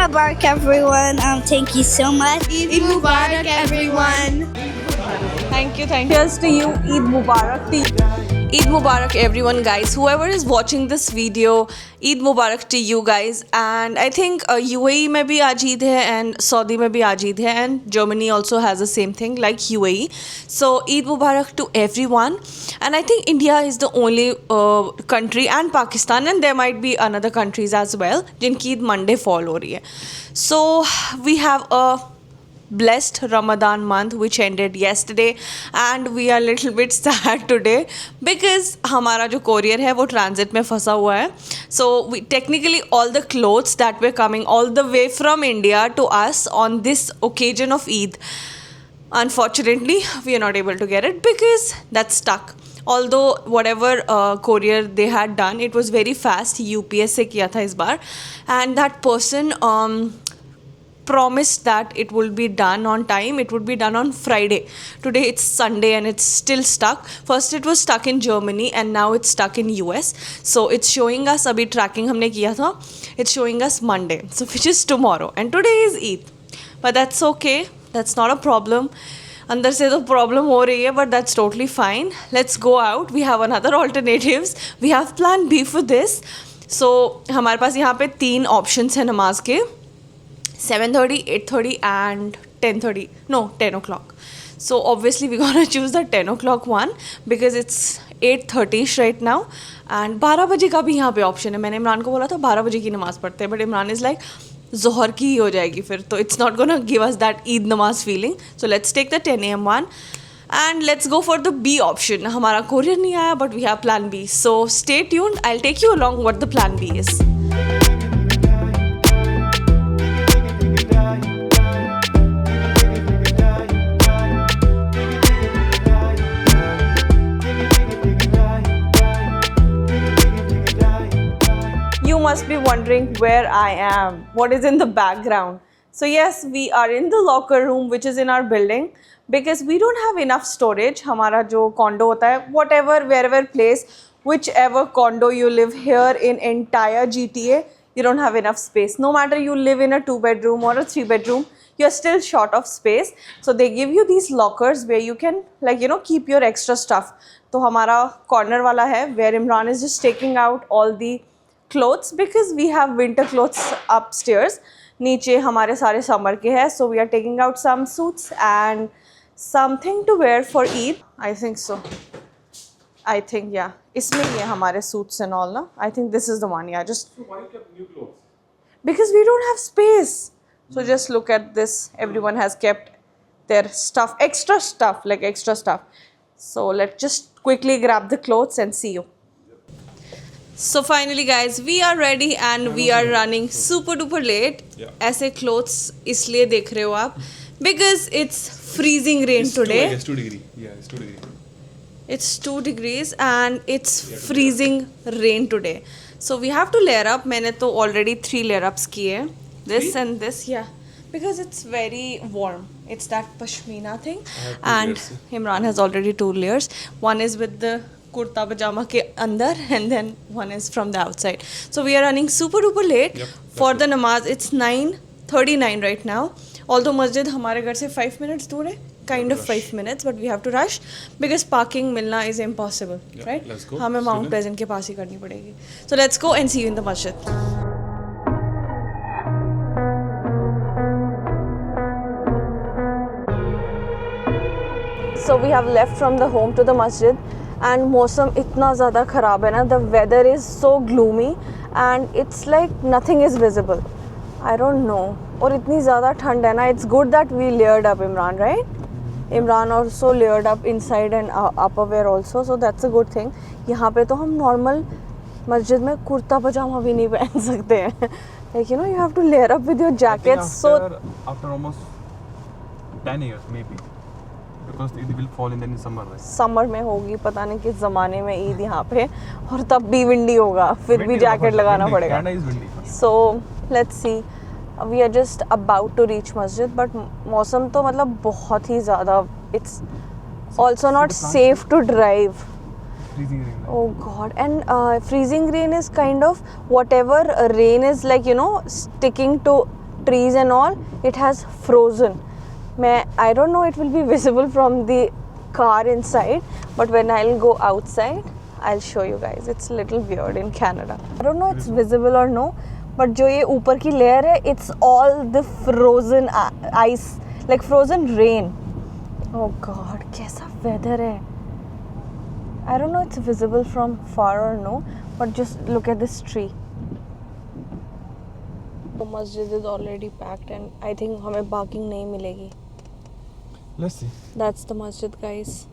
Mubarak, everyone. Thank you so much. Eid Mubarak, everyone. Thank you. Here's to you. Eid Mubarak to you. Eid Mubarak everyone, guys. Whoever is watching this video, Eid Mubarak to you guys. And I think UAE में भी आज ईद है and Saudi में भी आज ईद है and Germany also has the same thing like UAE. So Eid Mubarak to everyone. And I think India is the only country and Pakistan and there might be another countries as well जिनकी Eid Monday fall हो रही है. So we have a blessed Ramadan month which ended yesterday and we are little bit sad today because हमारा जो courier है वो transit में फंसा हुआ है. So we technically all the clothes that were coming all the way from India to us on this occasion of Eid, unfortunately we are not able to get it because that's stuck. Although whatever courier they had done, it was very fast. UPS से किया था इस बार and that person promised that it will be done on time. It would be done on Friday. Today it's Sunday and it's still stuck. First it was stuck in Germany and now it's stuck in US. So it's showing us, अभी tracking हमने किया था, it's showing us Monday, so which is tomorrow and today is Eid. But that's okay, that's not a problem. अंदर से तो problem हो रही है but that's totally fine. Let's go out. We have another alternatives. We have plan B for this. So हमारे पास यहाँ पे 3 options हैं नमाज के, 7:30, 8:30 and 10:30. No, 10 o'clock. So obviously we're gonna choose the 10 o'clock one because it's 8:30 right now. And 12 बजे का भी यहाँ पे ऑप्शन है. मैंने इमरान को बोला था 12 बजे की नमाज़ पढ़ते हैं, बट इमरान इज़ लाइक ज़ोहर की ही हो जाएगी फिर, तो it's not gonna give us that Eid namaz feeling. So let's take the 10 AM one and let's go for the B option. हमारा कोरियर नहीं आया but we have plan B. So stay tuned. I'll take you along what the plan B is. You must be wondering where I am. What is in the background? So yes, we are in the locker room which is in our building because we don't have enough storage. हमारा जो condo होता है, whatever, wherever place, whichever condo you live here in entire GTA, you don't have enough space. No matter you live in a 2-bedroom or a 3-bedroom, you're still short of space. So they give you these lockers where you can, like, you know, keep your extra stuff. तो हमारा corner वाला है where Imran is just taking out all the clothes because we have winter clothes upstairs. नीचे हमारे सारे summer के हैं, so we are taking out some suits and something to wear for Eid. I think so. I think yeah. इसमें ही है हमारे suits and all ना. I think this is the one. Yeah, just. So why you kept new clothes? Because we don't have space. So just look at this. Everyone has kept their stuff, extra stuff, like extra stuff. So let's just quickly grab the clothes and see you. So finally guys, we are ready and we are running super duper late. Yeah. ऐसे clothes इसलिए देख रहे हो आप because it's freezing rain today. It's 2 degrees. Yeah, it's 2 degrees. It's 2 degrees and it's freezing rain today. So we have to layer up. मैंने तो already 3 layer ups किए. This 3? and this, yeah. Because it's very warm. It's that pashmina thing. I have 2 And layers. Imran has already 2 layers. One is with the kurta pajama के अंदर and then one is from the outside. So we are running super duper late. Yep, For that's the namaz. It's 9:39 right now. Although masjid हमारे घर से 5 minutes दूर है. Kind of 5 minutes, but we have to rush because parking मिलना is impossible, Yeah, right? let's go. हमें See Mount you Pleasant के पास ही करनी पड़ेगी. So let's go and see you in the masjid. So we have left from the home to the masjid and मौसम इतना ज़्यादा ख़राब है ना. The weather is so gloomy and it's like nothing is visible. I don't know. और इतनी ज़्यादा ठंड है ना. It's good that we layered up, Imran, right? Imran also layered up inside and upperwear also, so that's a good thing. यहाँ पे तो हम normal मस्जिद में कुर्ता पजामा भी नहीं पहन सकते हैं. Like, you know, you have to layer up with your jackets. After almost 10 years maybe, because it will fall in the summer, right? Summer में होगी, पता नहीं किस ज़माने में ईद यहाँ पे, और तब भी विंडी होगा, फिर भी Windy जैकेट होगा, लगाना windy. पड़ेगा. Canada is windy. So let's see. We are just about to reach masjid, but मौसम तो मतलब बहुत ही ज़्यादा. It's also not safe to drive. Freezing rain. Right? Oh God! And freezing rain is kind of whatever rain is, like, you know, sticking to trees and all, it has frozen. I don't know it will be visible from the car inside, but when I'll go outside, I'll show you guys. It's a little weird in Canada. I don't know it's visible or no, but जो ये ऊपर की layer है, it's all the frozen ice, like frozen rain. Oh God, कैसा weather है. I don't know it's visible from far or no, but just look at this tree. The masjid is already packed and I think हमें parking नहीं मिलेगी. Let's see. That's the masjid, guys.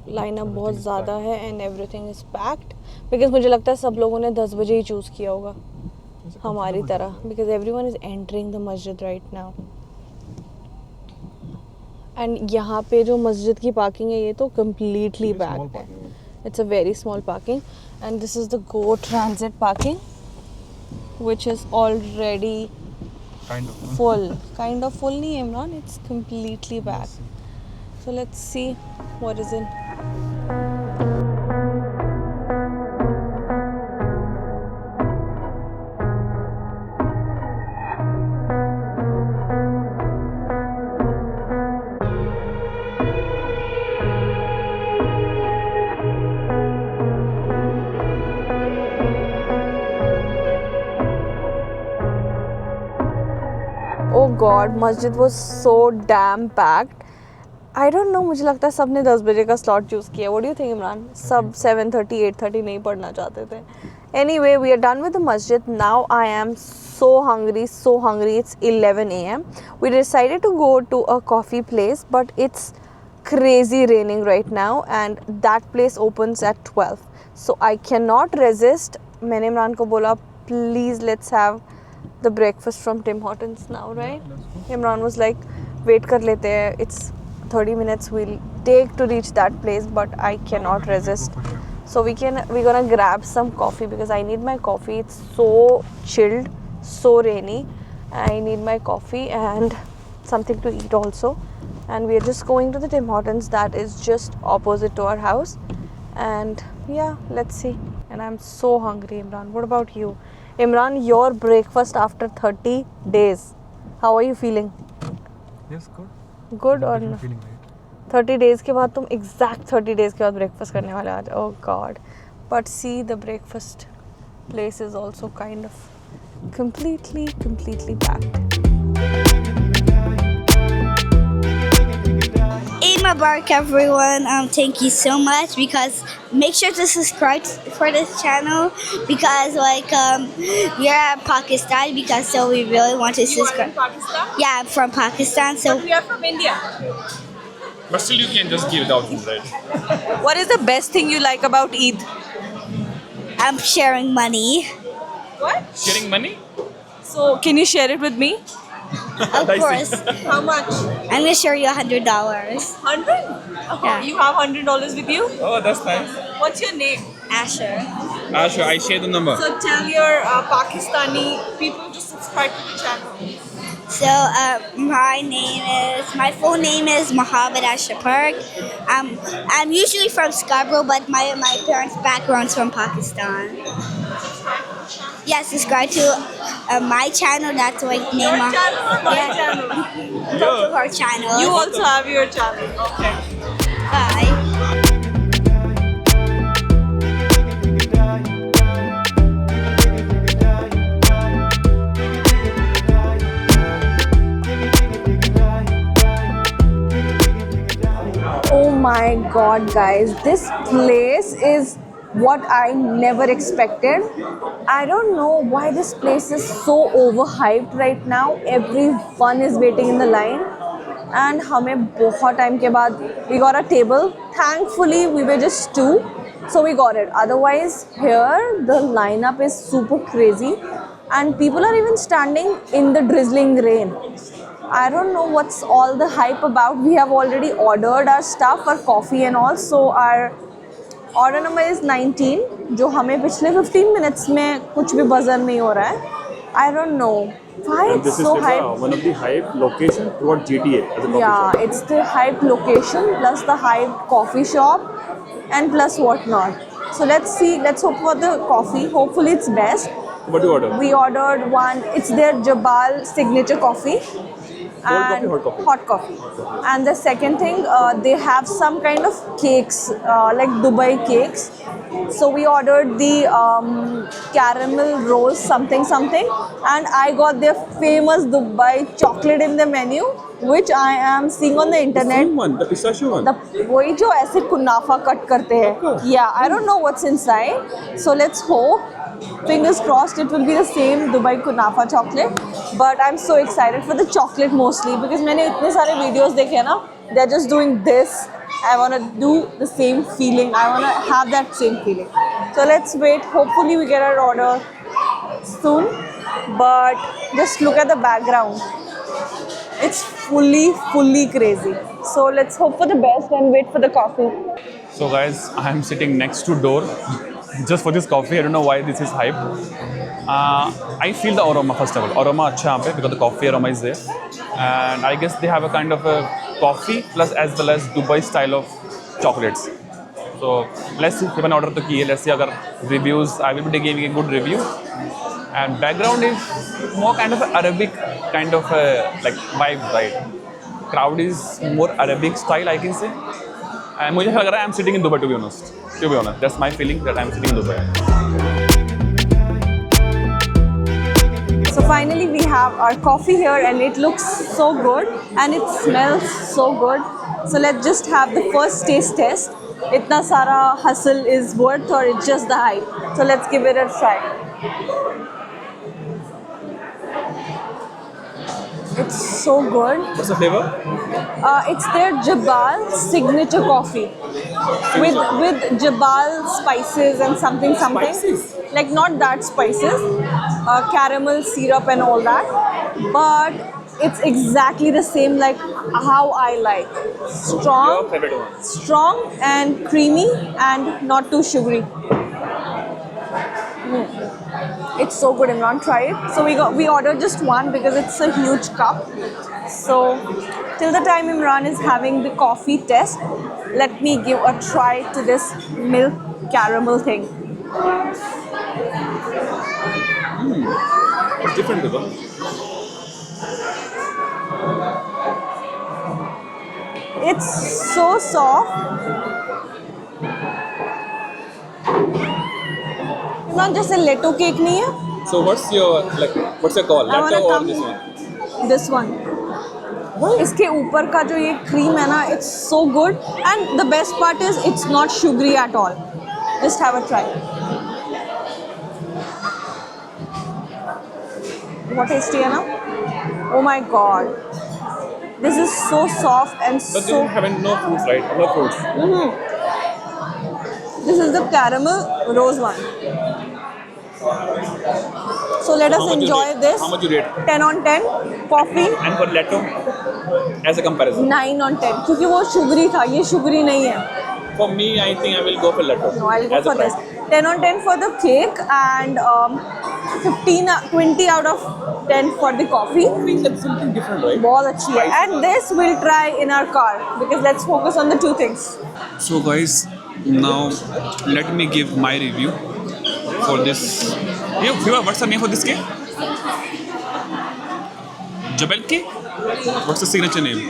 Line-up बहुत ज़्यादा है and everything is packed. Because मुझे लगता है सब लोगों ने 10 बजे ही choose किया होगा हमारी तरह. Because everyone is entering the masjid right now. And यहाँ पे जो मस्जिद की parking है ये तो completely packed है. It's a very small parking. And this is the Go Transit parking, which is already Kind of. full. Kind of full nahi Imran, it's completely packed. So let's see what is in. Oh God, masjid was so damn packed. I don't know, मुझे लगता है सबने 10 बजे का slot choose किया. What do you think, Imran? सब 7:30, 8:30 नहीं पढ़ना चाहते थे. Anyway, we are done with the masjid. Now I am so hungry. It's 11 a.m. We decided to go to a coffee place, but it's crazy raining right now and that place opens at 12. So I cannot resist. मैंने इमरान को बोला, please let's have the breakfast from Tim Hortons now, right? Imran was like, wait kar lete hai. It's 30 minutes we'll take to reach that place, but I cannot resist. So we're gonna grab some coffee because I need my coffee. It's so chilled, so rainy. I need my coffee and something to eat also. And we're just going to the Tim Hortons that is just opposite to our house. And yeah, let's see. And I'm so hungry, Imran. What about you? Imran, your breakfast after 30 days. How are you feeling? Yes, good. Good or I'm no? feeling right. 30 days के बाद तुम exact 30 days के बाद breakfast करने वाले आज. Oh God. But see, the breakfast place is also kind of completely packed. Eid Mubarak, everyone. Thank you so much because make sure to subscribe for this channel because we are at Pakistan because so we really want to subscribe. You are in Pakistan? Yeah, I'm from Pakistan, so But we are from India. But still, you can just give it out, right? What is the best thing you like about Eid? I'm sharing money. What? Sharing money? So, can you share it with me? Of course. How much? I'm gonna share you $100. 100? Oh, Yeah. You have $100 with you? Oh, that's nice. What's your name? Asher. Sure, I share the number. So tell your Pakistani people to subscribe to the channel. So my full name is Mohammed Asher Park. I'm usually from Scarborough, but my parents' background's from Pakistan. Yeah, subscribe to my channel. That's like Your name. channel or my Yeah. channel? Both of our channels. You also have your channel. Okay. Bye. Oh my God, guys, this place is what I never expected. I don't know why this place is so overhyped right now. Everyone is waiting in the line and हमें बहुत time के बाद we got a table. Thankfully we were just two, so we got it. Otherwise here the lineup is super crazy and people are even standing in the drizzling rain. I don't know what's all the hype about. We have already ordered our stuff, our coffee and all. So our order number is 19, जो हमें पिछले 15 minutes में कुछ भी buzzer नहीं हो रहा है. I don't know why And it's this so is hype. one of the hype location toward GTA as a coffee Yeah, shop. it's the hype location plus the hype coffee shop and plus whatnot. So let's see. Let's hope for the coffee. Hopefully it's best. What do you order? We ordered one. It's their Jabal signature coffee. Cold coffee, hot coffee? Hot coffee. And the second thing, they have some kind of cakes, like Dubai cakes. So we ordered the caramel rose something, and I got their famous Dubai chocolate in the menu, which I am seeing on the internet. Same one, the pistachio one. वही जो ऐसे कुनाफा cut करते हैं. Yeah, I don't know what's inside. So let's hope. Fingers crossed it will be the same Dubai Kunafa chocolate. But I'm so excited for the chocolate mostly because मैंने इतने सारे videos देखे हैं ना. They're just doing this. I want to do the same feeling. I want to have that same feeling. So let's wait. Hopefully we get our order soon. But just look at the background. It's fully crazy. So let's hope for the best and wait for the coffee. So guys, I am sitting next to door just for this coffee. I don't know why this is hype. I feel the aroma first of all. Aroma अच्छा यहाँ पे because the coffee aroma is there, and I guess they have a kind of a coffee plus as well as Dubai style of chocolates. So let's see. मैंने order तो की है. Let's see अगर reviews. I will be giving a good review. And background is more kind of a Arabic kind of a, like vibe, right? Crowd is more Arabic style, I can say. And मुझे लग रहा है I'm sitting in Dubai, to be honest. To be honest, that's my feeling that I'm sitting in Dubai. So finally we have our coffee here and it looks so good and it smells so good. So let's just have the first taste test. Itna sara hustle is worth or it's just the hype. So let's give it a try. It's so good. What's the flavor? It's their Jabal signature coffee with Jabal spices and something. Spices? Like not that spices, caramel syrup and all that, but it's exactly the same like how I like. Your favorite one? Strong and creamy and not too sugary. It's so good, Imran. Try it. So we ordered just one because it's a huge cup. So till the time Imran is having the coffee test, let me give a try to this milk caramel thing. It's different, Dubai. It's so soft. Imran, just a letto cake nahi hai? So what's your call? I wanna Latte or come- this one? This one. इसके ऊपर का जो ये cream है ना, it's so good and the best part is it's not sugary at all. Just have a try. बहुत tasty है ना? Oh my god. This is so soft and But so. you haven't no fruits, right? No fruits. This is the caramel rose one. So let us How much you enjoy rate? this. How much you rate? 10 on 10. Coffee And for Latte, as a comparison. 9 on 10. क्योंकि वो sugary था, ये sugary नहीं है. For me, I think I will go for Latte. No, I'll go as a for this. price. 10 on 10 for the cake and 20 out of 10 for the coffee. It's something different, right? बहुत अच्छी है. And this we'll try in our car because let's focus on the two things. So guys, now let me give my review for this. Viva, what's the name for this cake? Jabal cake? What's the signature name?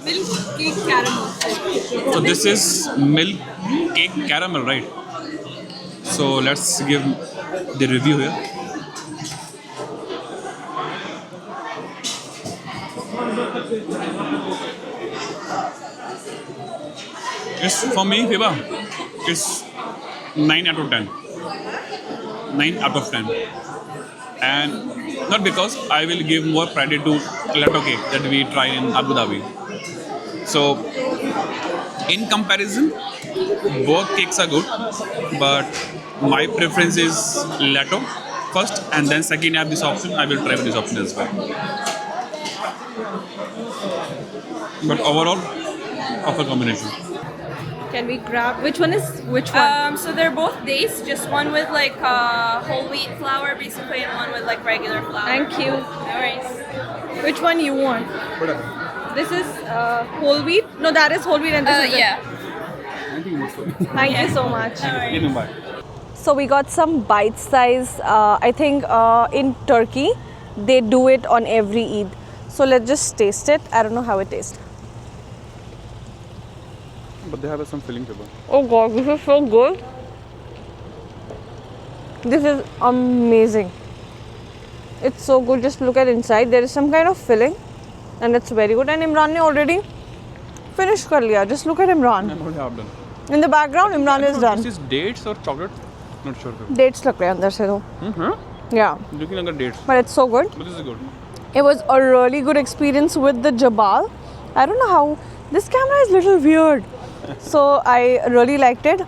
Milk cake caramel. So this is milk cake caramel, right? So let's give the review here. It's for me, Viva. It's 9 out of 10. 9 out of 10. And not because I will give more priority to Latte cake that we try in Abu Dhabi. So, in comparison, both cakes are good, but my preference is Latte first, and then second I have this option. I will try with this option as well. But overall, offer combination. Can we grab which one? So they're both dates, just one with like whole wheat flour basically and one with like regular flour. Thank you. No worries. Which one you want? This is whole wheat. No, that is whole wheat and this is Yeah. Thank you so much. No worries. Bye. So we got some bite size. I think in Turkey they do it on every Eid. So let's just taste it. I don't know how it tastes. But they have some filling flavor. Oh god, this is so good. This is amazing. It's so good. Just look at inside. There is some kind of filling and it's very good. And Imran ne already finished kar liya. Just look at Imran. I'm already half done. In the background, Imran is done. This is dates or chocolate? Not sure. Dates लग रहे हैं अंदर से तो. Yeah, Looking like a dates. but it's so good. But this is good. It was a really good experience with the Jabal. I don't know how this camera is little weird. So I really liked it.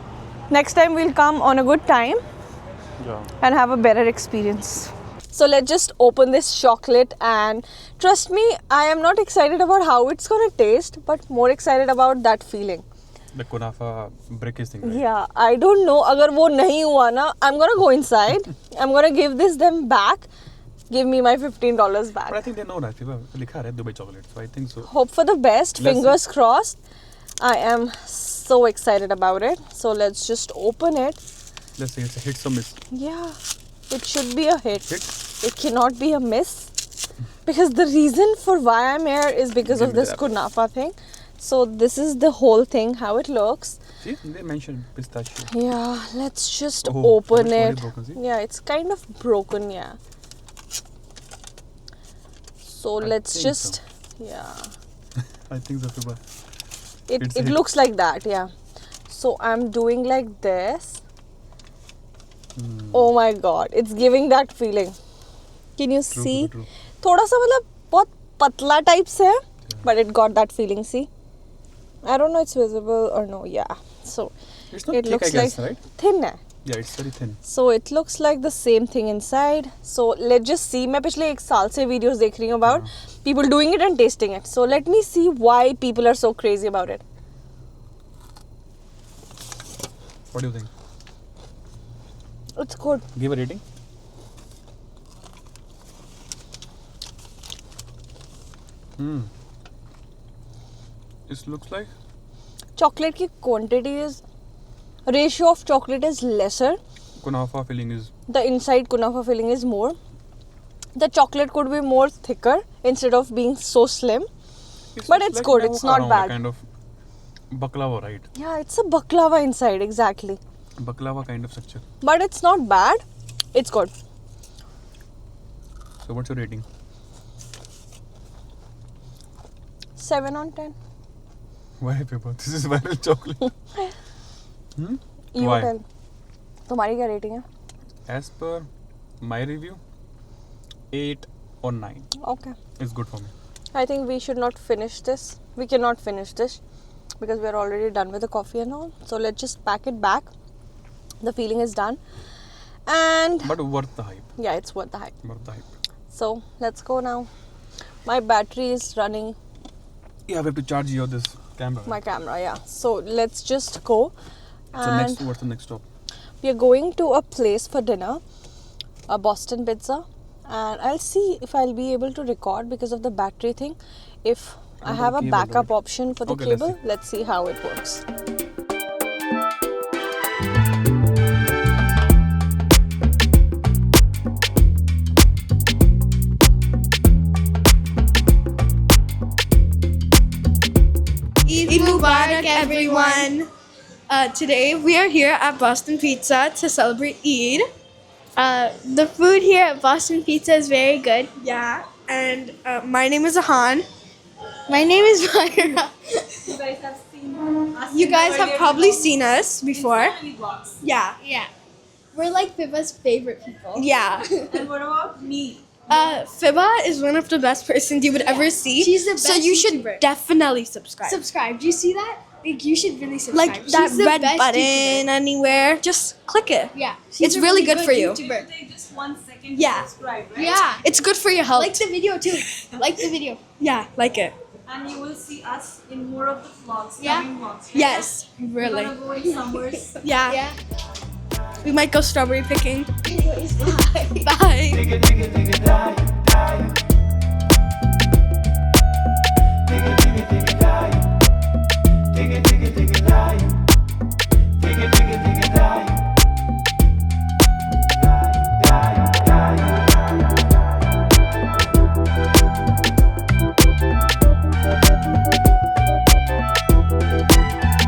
Next time we'll come on a good time Yeah. and have a better experience. So let's just open this chocolate, and trust me, I am not excited about how it's gonna taste, but more excited about that feeling. The kunafa breakage thing. Right? Yeah, I don't know. अगर वो नहीं हुआ ना, I'm gonna go inside. I'm gonna give them back. Give me my $15 back. But I think they know that. लिखा है Dubai chocolate, so I think so. Hope for the best. Let's Fingers crossed. I am so excited about it. So let's just open it. Let's see, it's a hit or miss. Yeah, it should be a hit. Hit? It cannot be a miss. Because the reason for why I'm here is because Give of me this that. kunafa thing. So this is the whole thing, how it looks. See, they mentioned pistachio. Yeah, let's just Oh, open it's already it. broken, see? Yeah, it's kind of broken, yeah. So I let's think just, yeah. I think so, Fiba. It It's a hit. looks like that, yeah. So I'm doing like this. Oh my god, it's giving that feeling. Can you True, see? true, true. थोड़ा सा मतलब बहुत पतला type से है, but it got that feeling. See? I don't know it's visible or no. Yeah. So It's not it thick, looks I guess, like right? thin है. Yeah, it's very thin. So it looks like the same thing inside. So let's just see. मैं पिछले एक साल से videos देख रही हूँ about people doing it and tasting it. So let me see why people are so crazy about it. What do you think? It's good. Give a rating. It looks like Chocolate की quantity is, ratio of chocolate is lesser. kunafa filling is The inside kunafa filling is more. The chocolate could be more thicker instead of being so slim. But it's like good, now it's not around, bad. Kind of baklava, right? Yeah, it's a baklava inside, exactly. Baklava kind of structure. But it's not bad. It's good. So what's your rating? 7 on 10. Why paper? This is viral chocolate. You Why? tell. तुम्हारी क्या rating है? As per my review, 8 or 9. Okay. It's good for me. I think we should not finish this. We cannot finish this because we are already done with the coffee and all. So let's just pack it back. The feeling is done. And But worth the hype. yeah, it's worth the hype. Worth the hype. So let's go now. My battery is running, Yeah, we have to charge your this camera. my camera, yeah. So let's just go. So And what's the next stop? we are going to a place for dinner, a Boston Pizza. And I'll see if I'll be able to record because of the battery thing. If I And have the a cable, backup right? option for the Okay, let's cable, let's see how it works. Eid Mubarak, everyone. Today we are here at Boston Pizza to celebrate Eid. The food here at Boston Pizza is very good. Yeah, and my name is Ahan. My name is Myra. You guys have probably seen us before. Yeah, Yeah. We're like Fiba's favorite people. yeah. And what about me? Fiba is one of the best persons you would ever see. She's the So best you should YouTuber. definitely subscribe. Subscribe. Do you see that? Like, you should really subscribe. Like that She's the red best button YouTuber. anywhere. Just click it. Yeah. It's really good for you. YouTuber. Take just 1 second Yeah. to subscribe, right? Yeah. It's good for your health. Like the video too. Like the video. Yeah, like it. And you will see us in more of the vlogs, Yeah. coming vlogs. Yes, We're really. gonna go in somewhere. Yeah. Yeah. We might go strawberry picking. Anyways, bye. Bye.